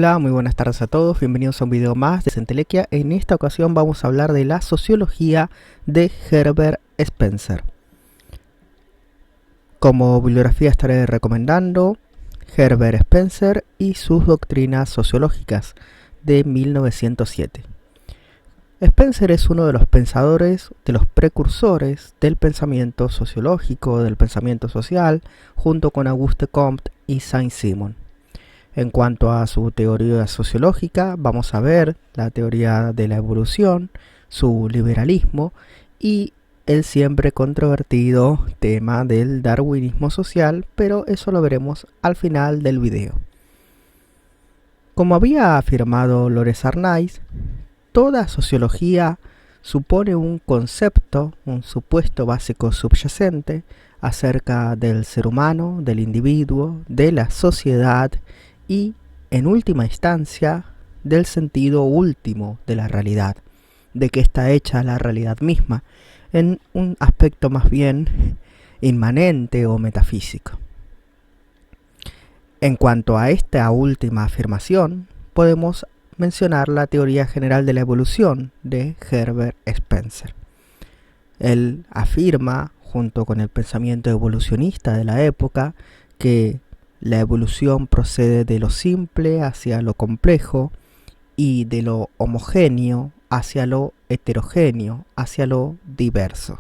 Hola, muy buenas tardes a todos, bienvenidos a un video más de Centelequia. En esta ocasión vamos a hablar de la sociología de Herbert Spencer. Como bibliografía estaré recomendando Herbert Spencer y sus doctrinas sociológicas de 1907. Spencer es uno de los pensadores, de los precursores del pensamiento sociológico, del pensamiento social, junto con Auguste Comte y Saint-Simon. En cuanto a su teoría sociológica, vamos a ver la teoría de la evolución, su liberalismo y el siempre controvertido tema del darwinismo social, pero eso lo veremos al final del video. Como había afirmado Lorenz Arnaiz, toda sociología supone un concepto, un supuesto básico subyacente acerca del ser humano, del individuo, de la sociedad y, en última instancia, del sentido último de la realidad, de que está hecha la realidad misma, en un aspecto más bien inmanente o metafísico. En cuanto a esta última afirmación, podemos mencionar la teoría general de la evolución de Herbert Spencer. Él afirma, junto con el pensamiento evolucionista de la época, que la evolución procede de lo simple hacia lo complejo y de lo homogéneo hacia lo heterogéneo, hacia lo diverso.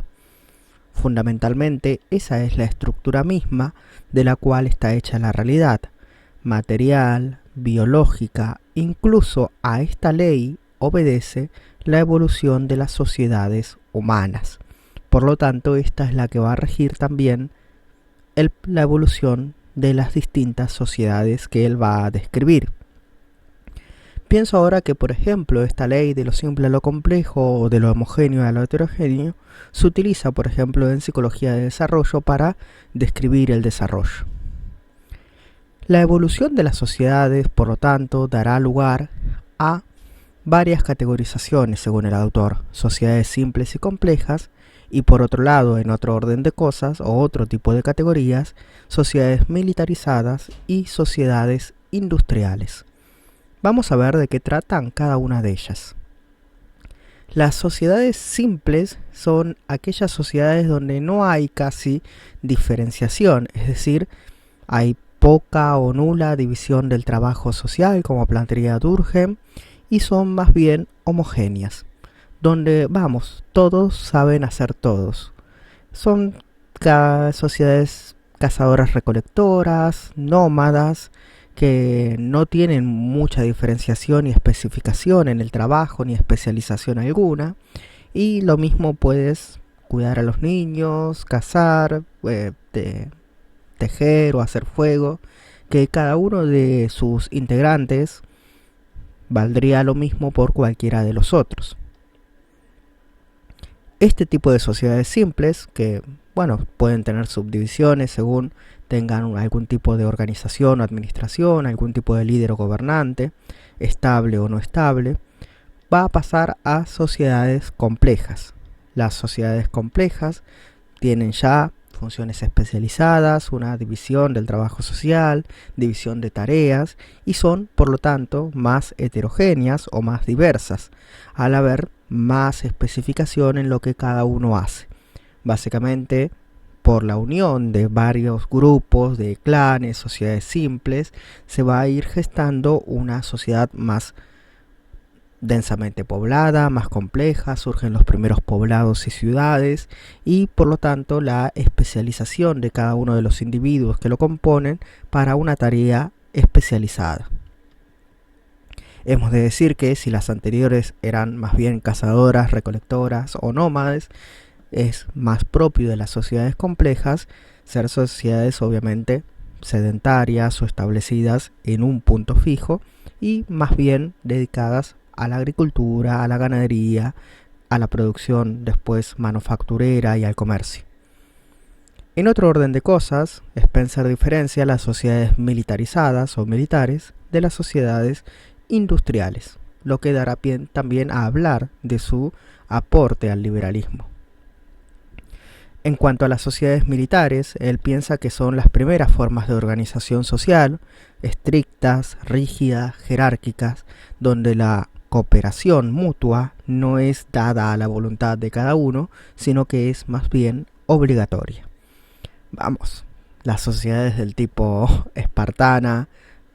Fundamentalmente, esa es la estructura misma de la cual está hecha la realidad, material, biológica. Incluso a esta ley obedece la evolución de las sociedades humanas. Por lo tanto, esta es la que va a regir también la evolución de las distintas sociedades que él va a describir. Pienso ahora que, por ejemplo, esta ley de lo simple a lo complejo o de lo homogéneo a lo heterogéneo se utiliza, por ejemplo, en psicología de desarrollo para describir el desarrollo. La evolución de las sociedades, por lo tanto, dará lugar a varias categorizaciones según el autor: sociedades simples y complejas, y por otro lado, en otro orden de cosas o otro tipo de categorías, sociedades militarizadas y sociedades industriales. Vamos a ver de qué tratan cada una de ellas. Las sociedades simples son aquellas sociedades donde no hay casi diferenciación, es decir, hay poca o nula división del trabajo social, como plantearía Durkheim, y son más bien homogéneas, donde, todos saben hacer todos. Son sociedades cazadoras recolectoras, nómadas, que no tienen mucha diferenciación y especificación en el trabajo ni especialización alguna, y lo mismo puedes cuidar a los niños, cazar, tejer o hacer fuego, que cada uno de sus integrantes valdría lo mismo por cualquiera de los otros. Este tipo de sociedades simples, que pueden tener subdivisiones según tengan algún tipo de organización o administración, algún tipo de líder o gobernante, estable o no estable, va a pasar a sociedades complejas. Las sociedades complejas tienen ya funciones especializadas, una división del trabajo social, división de tareas, y son, por lo tanto, más heterogéneas o más diversas, al haber más especificación en lo que cada uno hace. Básicamente, por la unión de varios grupos de clanes, sociedades simples, se va a ir gestando una sociedad más densamente poblada, más compleja, surgen los primeros poblados y ciudades, y por lo tanto la especialización de cada uno de los individuos que lo componen para una tarea especializada. Hemos de decir que si las anteriores eran más bien cazadoras, recolectoras o nómades, es más propio de las sociedades complejas ser sociedades obviamente sedentarias o establecidas en un punto fijo y más bien dedicadas a la agricultura, a la ganadería, a la producción después manufacturera y al comercio. En otro orden de cosas, Spencer diferencia las sociedades militarizadas o militares de las sociedades industriales, lo que dará pie también a hablar de su aporte al liberalismo. En cuanto a las sociedades militares, él piensa que son las primeras formas de organización social, estrictas, rígidas, jerárquicas, donde la cooperación mutua no es dada a la voluntad de cada uno, sino que es más bien obligatoria. Vamos, las sociedades del tipo espartana,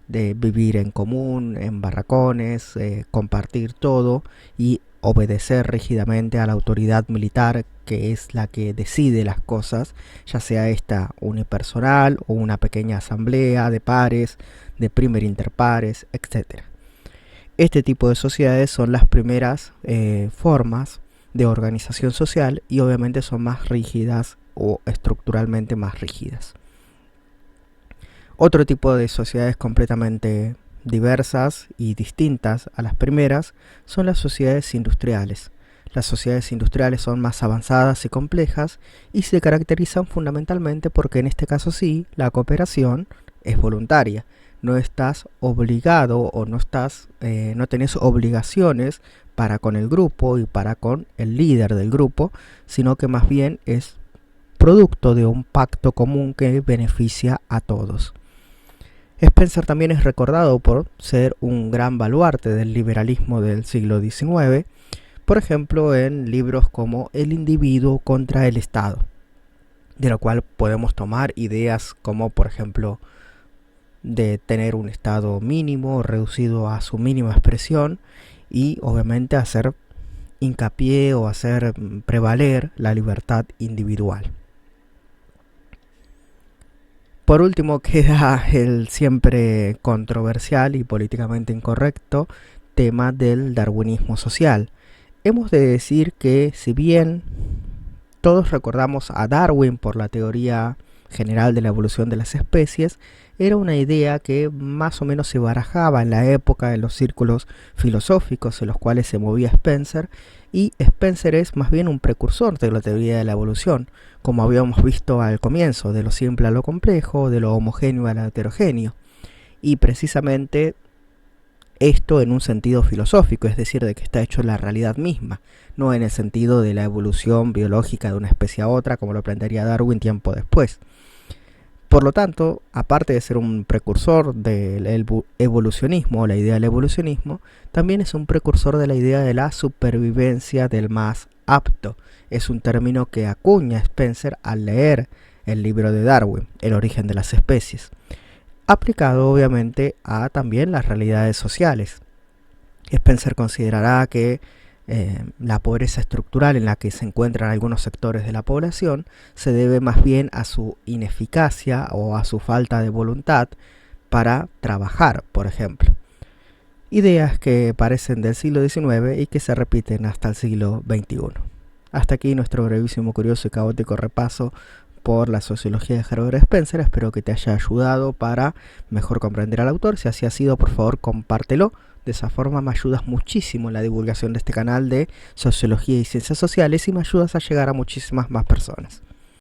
de vivir en común, en barracones, compartir todo y obedecer rígidamente a la autoridad militar, que es la que decide las cosas, ya sea esta unipersonal o una pequeña asamblea de pares, de primer interpares, etc. Este tipo de sociedades son las primeras formas de organización social y obviamente son más rígidas o estructuralmente más rígidas. Otro tipo de sociedades completamente diversas y distintas a las primeras son las sociedades industriales. Las sociedades industriales son más avanzadas y complejas y se caracterizan fundamentalmente porque en este caso sí, la cooperación es voluntaria. No estás obligado o no tenés obligaciones para con el grupo y para con el líder del grupo, sino que más bien es producto de un pacto común que beneficia a todos. Spencer también es recordado por ser un gran baluarte del liberalismo del siglo XIX, por ejemplo en libros como El individuo contra el Estado, de lo cual podemos tomar ideas como por ejemplo de tener un Estado mínimo reducido a su mínima expresión y obviamente hacer hincapié o hacer prevaler la libertad individual. Por último queda el siempre controversial y políticamente incorrecto tema del darwinismo social. Hemos de decir que si bien todos recordamos a Darwin por la teoría general de la evolución de las especies, era una idea que más o menos se barajaba en la época en los círculos filosóficos en los cuales se movía Spencer, y Spencer es más bien un precursor de la teoría de la evolución, como habíamos visto al comienzo, de lo simple a lo complejo, de lo homogéneo a lo heterogéneo, y precisamente esto en un sentido filosófico, es decir, de que está hecho en la realidad misma, no en el sentido de la evolución biológica de una especie a otra, como lo plantearía Darwin tiempo después. Por lo tanto, aparte de ser un precursor del evolucionismo, la idea del evolucionismo, también es un precursor de la idea de la supervivencia del más apto. Es un término que acuña Spencer al leer el libro de Darwin, El origen de las especies, aplicado obviamente a también las realidades sociales. Spencer considerará que la pobreza estructural en la que se encuentran algunos sectores de la población se debe más bien a su ineficacia o a su falta de voluntad para trabajar, por ejemplo. Ideas que parecen del siglo XIX y que se repiten hasta el siglo XXI. Hasta aquí nuestro brevísimo, curioso y caótico repaso por la sociología de Herbert Spencer. Espero que te haya ayudado para mejor comprender al autor. Si así ha sido, por favor, compártelo. De esa forma me ayudas muchísimo en la divulgación de este canal de Sociología y Ciencias Sociales y me ayudas a llegar a muchísimas más personas.